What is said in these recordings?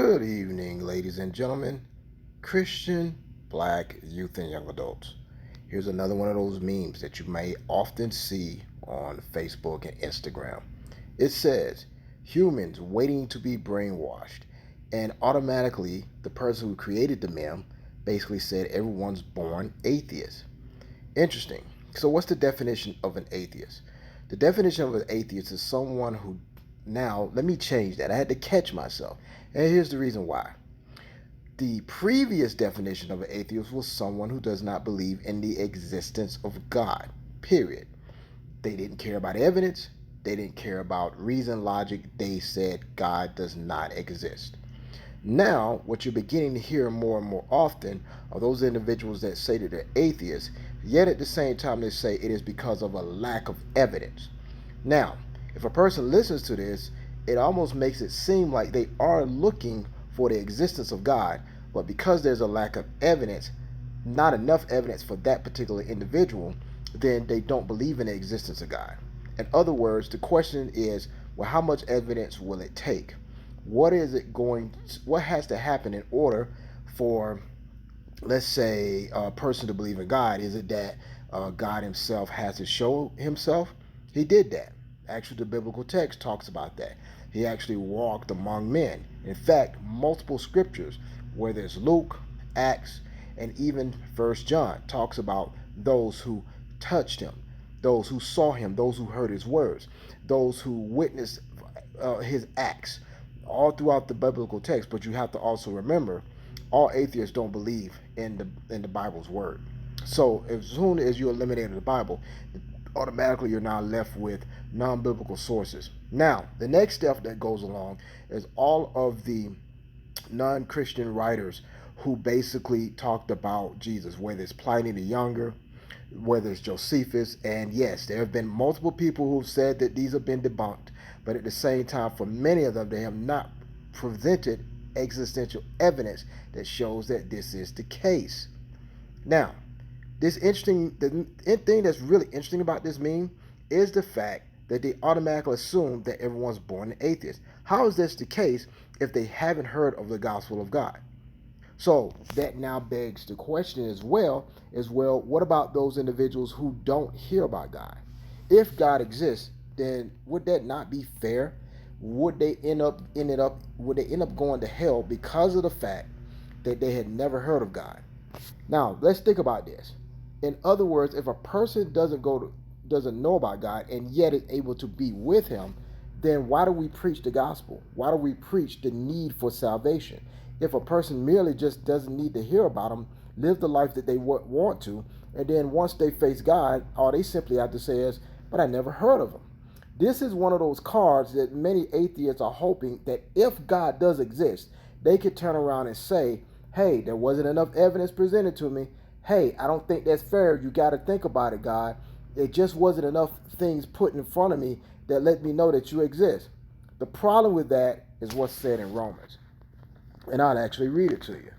Good evening, ladies and gentlemen, Christian, Black, youth, and young adults. Here's another one of those memes that you may often see on Facebook and Instagram. It says, humans waiting to be brainwashed. And automatically, the person who created the meme basically said everyone's born atheist. Interesting. So, what's the definition of an atheist? The definition of an atheist is someone who, now, let me change that. I had to catch myself. And here's the reason why. The previous definition of an atheist was someone who does not believe in the existence of God, period. They didn't care about evidence. They didn't care about reason, logic. They said God does not exist. Now, what you're beginning to hear more and more often are those individuals that say that they're atheists, yet at the same time they say it is because of a lack of evidence. Now, if a person listens to this, it almost makes it seem like they are looking for the existence of God, but because there's a lack of evidence, not enough evidence for that particular individual, then they don't believe in the existence of God. In other words, the question is, well, how much evidence will it take? What has to happen in order for, let's say, a person to believe in God? Is it that God himself has to show himself? He did that. Actually, the biblical text talks about that. He actually walked among men. In fact, multiple scriptures, whether it's Luke, Acts, and even First John, talks about those who touched him, those who saw him, those who heard his words, those who witnessed his acts, all throughout the biblical text. But you have to also remember, all atheists don't believe in the Bible's word. So as soon as you eliminate the Bible, automatically you're now left with non-biblical sources. Now, the next step that goes along is all of the non-Christian writers who basically talked about Jesus, whether it's Pliny the Younger, whether it's Josephus, and yes, there have been multiple people who've said that these have been debunked, but at the same time, for many of them, they have not presented existential evidence that shows that this is the case. Now, the thing that's really interesting about this meme is the fact that they automatically assume that everyone's born an atheist. How is this the case if they haven't heard of the gospel of God? So that now begs the question as well, what about those individuals who don't hear about God? If God exists, then would that not be fair? Would they end up going to hell because of the fact that they had never heard of God? Now, let's think about this. In other words, if a person doesn't know about God and yet is able to be with him, then why do we preach the gospel? Why do we preach the need for salvation? If a person merely just doesn't need to hear about him, live the life that they want to, and then once they face God, all they simply have to say is, but I never heard of him. This is one of those cards that many atheists are hoping that if God does exist, they could turn around and say, hey, there wasn't enough evidence presented to me. Hey, I don't think that's fair. You got to think about it, God. It just wasn't enough things put in front of me that let me know that you exist. The problem with that is what's said in Romans. And I'll actually read it to you.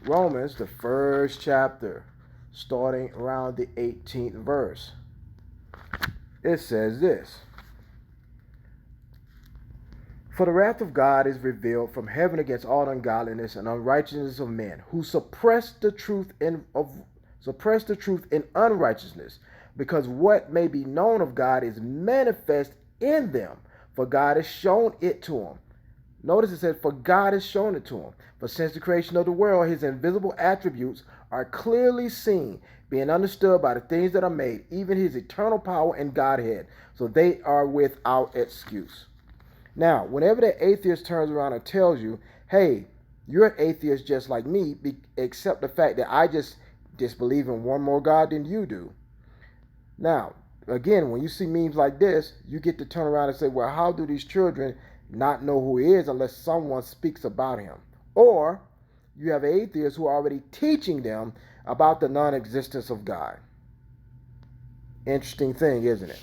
Romans, the first chapter, starting around the 18th verse. It says this. For the wrath of God is revealed from heaven against all ungodliness and unrighteousness of men, who suppress the truth in unrighteousness, because what may be known of God is manifest in them, for God has shown it to them. Notice it says, for God has shown it to them. For since the creation of the world, his invisible attributes are clearly seen, being understood by the things that are made, even his eternal power and Godhead, so they are without excuse. Now, whenever the atheist turns around and tells you, hey, you're an atheist just like me, except the fact that I just disbelieve in one more God than you do. Now, again, when you see memes like this, you get to turn around and say, well, how do these children not know who he is unless someone speaks about him? Or you have atheists who are already teaching them about the non-existence of God. Interesting thing, isn't it?